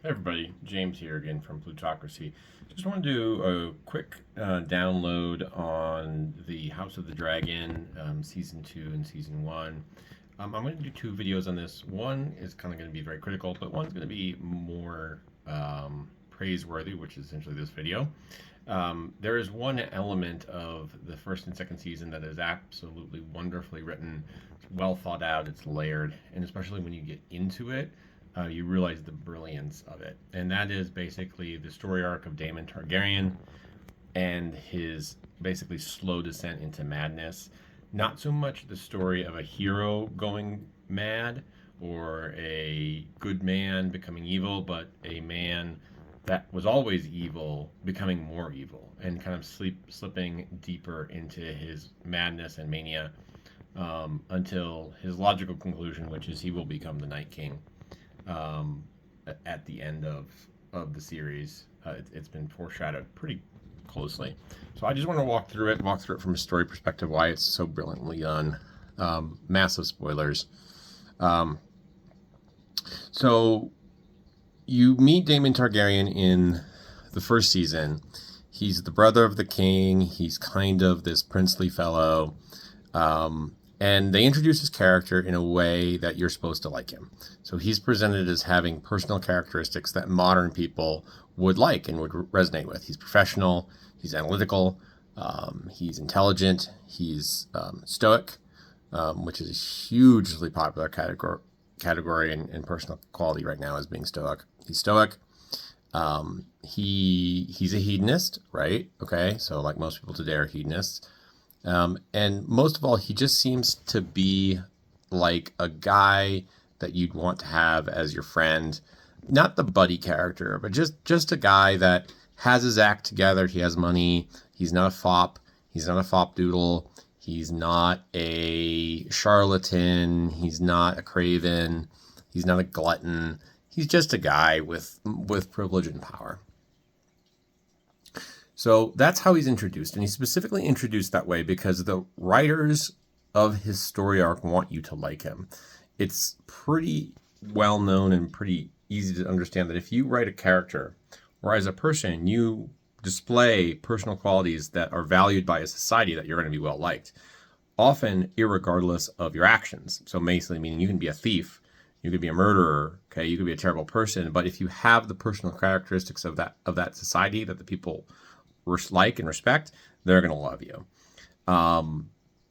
Hey everybody, James here again from Plutocracy. Just want to do a quick download on the House of the Dragon Season 2 and Season 1. I'm going to do two videos on this. One is kind of going to be very critical, but one's going to be more praiseworthy, which is essentially this video. There is one element of the first and second season that is absolutely wonderfully written. It's well thought out, it's layered, and especially when you get into it, you realize the brilliance of it. And that is basically the story arc of Daemon Targaryen and his basically slow descent into madness. Not so much the story of a hero going mad or a good man becoming evil, but a man that was always evil becoming more evil and kind of slipping deeper into his madness and mania until his logical conclusion, which is he will become the Night King um, at the end of the series. It's been foreshadowed pretty closely. So I just want to walk through it from a story perspective, why it's so brilliantly done. Massive spoilers. Um, so you meet Daemon Targaryen in the first season. He's the brother of the king. He's kind of this princely fellow. And they introduce his character in a way that you're supposed to like him. So he's presented as having personal characteristics that modern people would like and would resonate with. He's professional, he's analytical, he's intelligent, he's stoic, which is a hugely popular category in personal quality right now as being stoic. He's stoic. He's a hedonist, right? Okay, so like most people today are hedonists. And most of all, he just seems to be like a guy that you'd want to have as your friend. Not the buddy character, but just a guy that has his act together. He has money. He's not a fop. He's not a fop doodle. He's not a charlatan. He's not a craven. He's not a glutton. He's just a guy with privilege and power. So that's how he's introduced. And he's specifically introduced that way because the writers of his story arc want you to like him. It's pretty well known and pretty easy to understand that if you write a character or as a person, you display personal qualities that are valued by a society, that you're going to be well liked, often irregardless of your actions. So basically meaning you can be a thief, you could be a murderer, okay, you could be a terrible person, but if you have the personal characteristics of that society that the people like and respect, they're going to love you.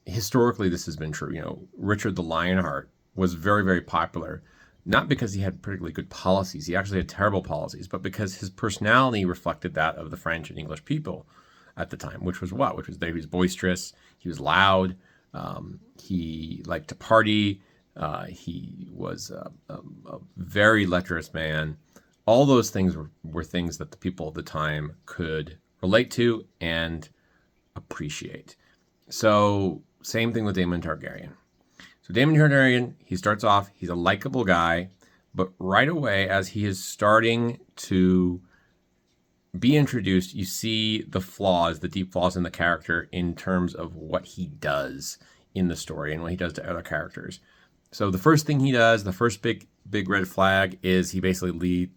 Historically, this has been true. You know, Richard the Lionheart was very, very popular, not because he had particularly good policies. He actually had terrible policies, but because his personality reflected that of the French and English people at the time, which was what? Which was he was boisterous, he was loud, he liked to party, he was a very lecherous man. All those things were things that the people of the time could relate to and appreciate. So same thing with Daemon Targaryen. So Daemon Targaryen, he starts off, he's a likable guy, but right away as he is starting to be introduced, you see the flaws, the deep flaws in the character in terms of what he does in the story and what he does to other characters. So the first thing he does, the first big red flag, is he basically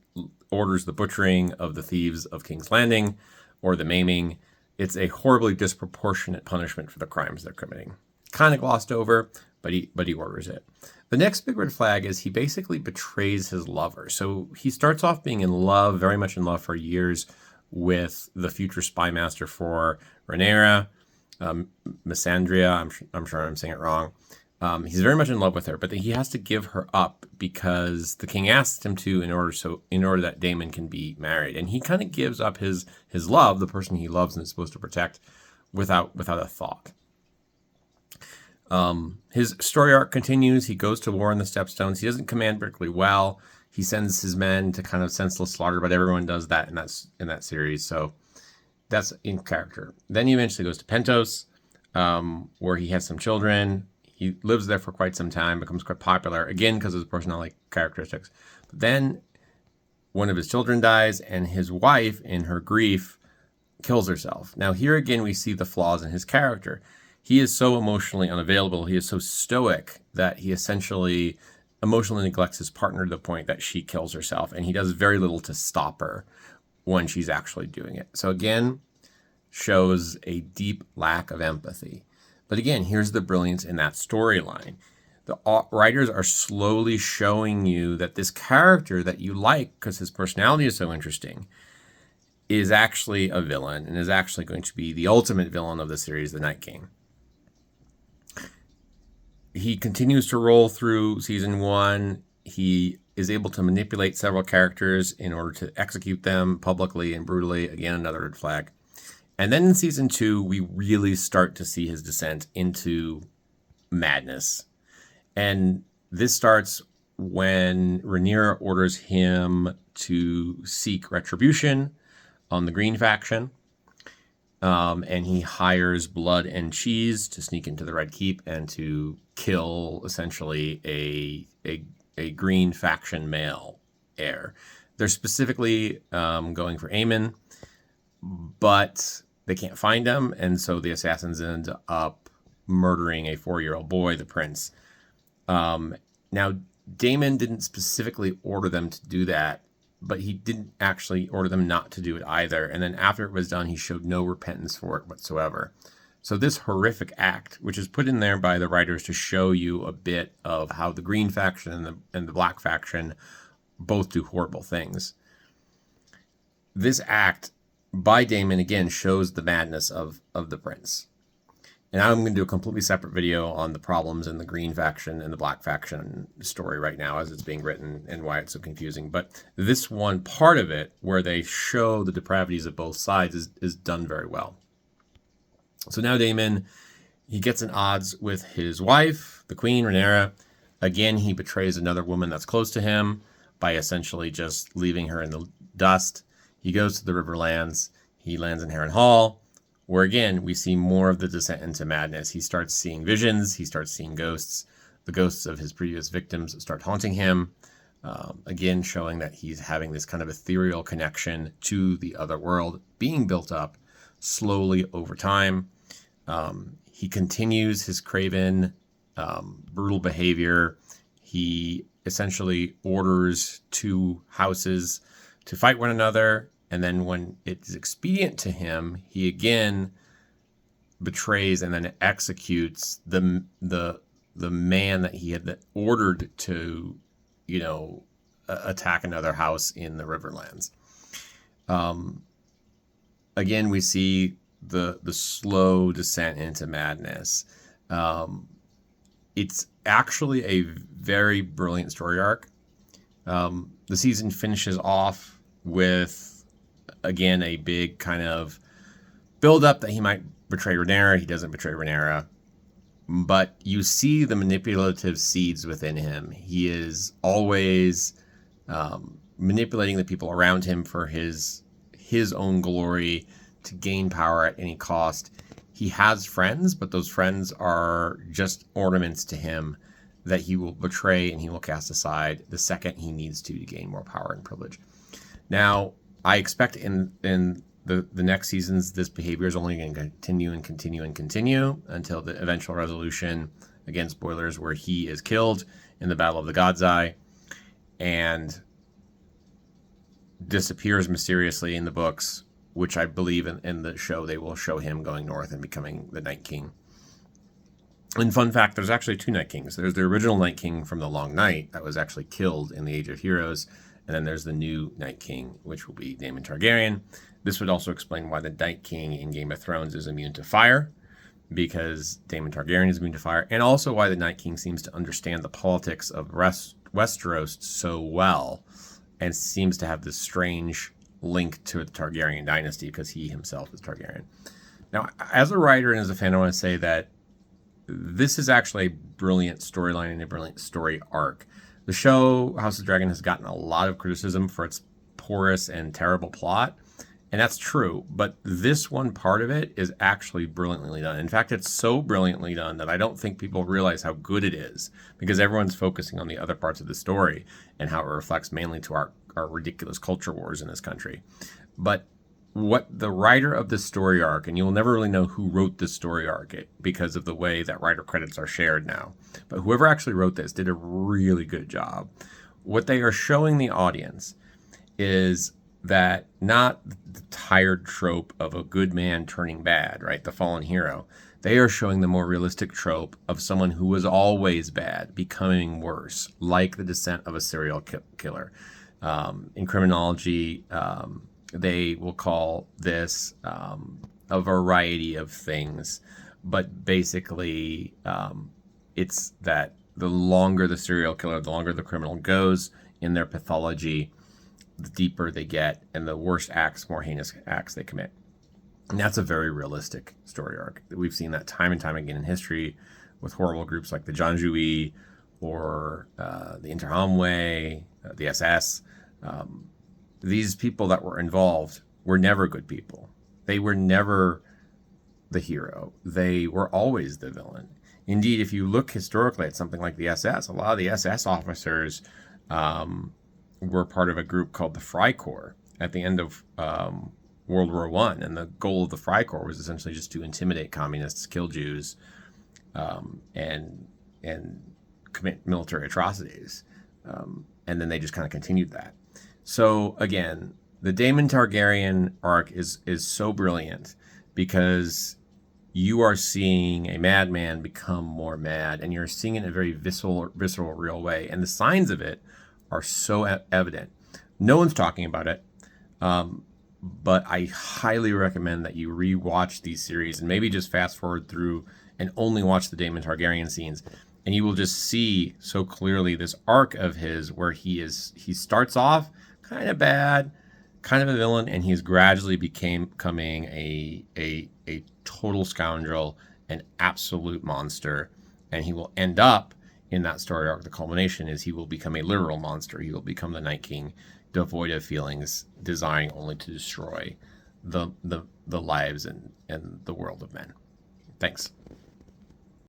orders the butchering of the thieves of King's Landing, or the maiming. It's a horribly disproportionate punishment for the crimes they're committing. Kind of glossed over, but he orders it. The next big red flag is he basically betrays his lover. So he starts off being in love, very much in love for years, with the future spy master for Rhaenyra, Missandria. I'm sure I'm saying it wrong. He's very much in love with her, but he has to give her up because the king asked him to in order that Daemon can be married. And he kind of gives up his love, the person he loves and is supposed to protect, without a thought. His story arc continues. He goes to war in the Stepstones. He doesn't command particularly well. He sends his men to kind of senseless slaughter, but everyone does that in that series. So that's in character. Then he eventually goes to Pentos, where he has some children. He lives there for quite some time, becomes quite popular, again, because of his personality characteristics. But then one of his children dies, and his wife, in her grief, kills herself. Now, here again, we see the flaws in his character. He is so emotionally unavailable. He is so stoic that he essentially emotionally neglects his partner to the point that she kills herself, and he does very little to stop her when she's actually doing it. So again, shows a deep lack of empathy. But again, here's the brilliance in that storyline. The writers are slowly showing you that this character that you like, because his personality is so interesting, is actually a villain and is actually going to be the ultimate villain of the series, the Night King. He continues to roll through season 1. He is able to manipulate several characters in order to execute them publicly and brutally. Again, another red flag. And then in season 2, we really start to see his descent into madness. And this starts when Rhaenyra orders him to seek retribution on the Green faction. And he hires Blood and Cheese to sneak into the Red Keep and to kill essentially a Green faction male heir. They're specifically going for Aemon, but they can't find him, and so the assassins end up murdering a 4-year-old boy, the prince. Now, Daemon didn't specifically order them to do that, but he didn't actually order them not to do it either. And then after it was done, he showed no repentance for it whatsoever. So this horrific act, which is put in there by the writers to show you a bit of how the Green faction and the Black faction both do horrible things. This act by Daemon, again, shows the madness of the prince. And I'm going to do a completely separate video on the problems in the Green faction and the Black faction story right now as it's being written and why it's so confusing. But this one part of it, where they show the depravities of both sides, is done very well. So now Daemon, he gets in odds with his wife, the queen, Rhaenyra. Again, he betrays another woman that's close to him by essentially just leaving her in the dust. He goes to the Riverlands. He lands in Harrenhal, where again, we see more of the descent into madness. He starts seeing visions. He starts seeing ghosts. The ghosts of his previous victims start haunting him. Again, showing that he's having this kind of ethereal connection to the other world being built up slowly over time. He continues his craven, brutal behavior. He essentially orders 2 houses to fight one another. And then when it's expedient to him, he again betrays and then executes the man that he had ordered to, attack another house in the Riverlands. Again, we see the slow descent into madness. It's actually a very brilliant story arc. The season finishes off with, again, a big kind of build up that he might betray Rhaenyra. He doesn't betray Rhaenyra, but you see the manipulative seeds within him. He is always manipulating the people around him for his own glory, to gain power at any cost. He has friends, but those friends are just ornaments to him that he will betray and he will cast aside the second he needs to gain more power and privilege. Now, I expect in the next seasons, this behavior is only going to continue and continue and continue until the eventual resolution, again, spoilers, where he is killed in the Battle of the God's Eye and disappears mysteriously in the books, which I believe in the show they will show him going north and becoming the Night King. And fun fact, there's actually 2 Night Kings. There's the original Night King from the Long Night that was actually killed in the Age of Heroes, and then there's the new Night King, which will be Daemon Targaryen. This would also explain why the Night King in Game of Thrones is immune to fire, because Daemon Targaryen is immune to fire, and also why the Night King seems to understand the politics of Westeros so well, and seems to have this strange link to the Targaryen dynasty because he himself is Targaryen. Now, as a writer and as a fan, I want to say that this is actually a brilliant storyline and a brilliant story arc. The show House of Dragon has gotten a lot of criticism for its porous and terrible plot, and that's true, but this one part of it is actually brilliantly done. In fact, it's so brilliantly done that I don't think people realize how good it is, because everyone's focusing on the other parts of the story and how it reflects mainly to our ridiculous culture wars in this country. But what the writer of this story arc, and you'll never really know who wrote this story arc because of the way that writer credits are shared now, but whoever actually wrote this did a really good job. What they are showing the audience is that not the tired trope of a good man turning bad, right? The fallen hero. They are showing the more realistic trope of someone who was always bad becoming worse, like the descent of a serial killer. In criminology, they will call this a variety of things, but basically it's that the longer the serial killer, the longer the criminal goes in their pathology, the deeper they get, and the worse acts, more heinous acts they commit. And that's a very realistic story arc. We've seen that time and time again in history with horrible groups like the Janjaweed or the Interahamwe, the SS. These people that were involved were never good people. They were never the hero. They were always the villain. Indeed, if you look historically at something like the SS, a lot of the SS officers were part of a group called the Freikorps at the end of World War I, and the goal of the Freikorps was essentially just to intimidate communists, kill Jews, and commit military atrocities. And then they just kind of continued that. So again, the Daemon Targaryen arc is so brilliant because you are seeing a madman become more mad, and you're seeing it in a very visceral, real way. And the signs of it are so evident. No one's talking about it. But I highly recommend that you rewatch these series and maybe just fast forward through and only watch the Daemon Targaryen scenes. And you will just see so clearly this arc of his where he starts off kind of bad, kind of a villain, and he's gradually becoming a total scoundrel, an absolute monster. And he will end up in that story arc. The culmination is he will become a literal monster. He will become the Night King, devoid of feelings, desiring only to destroy the lives and the world of men. Thanks.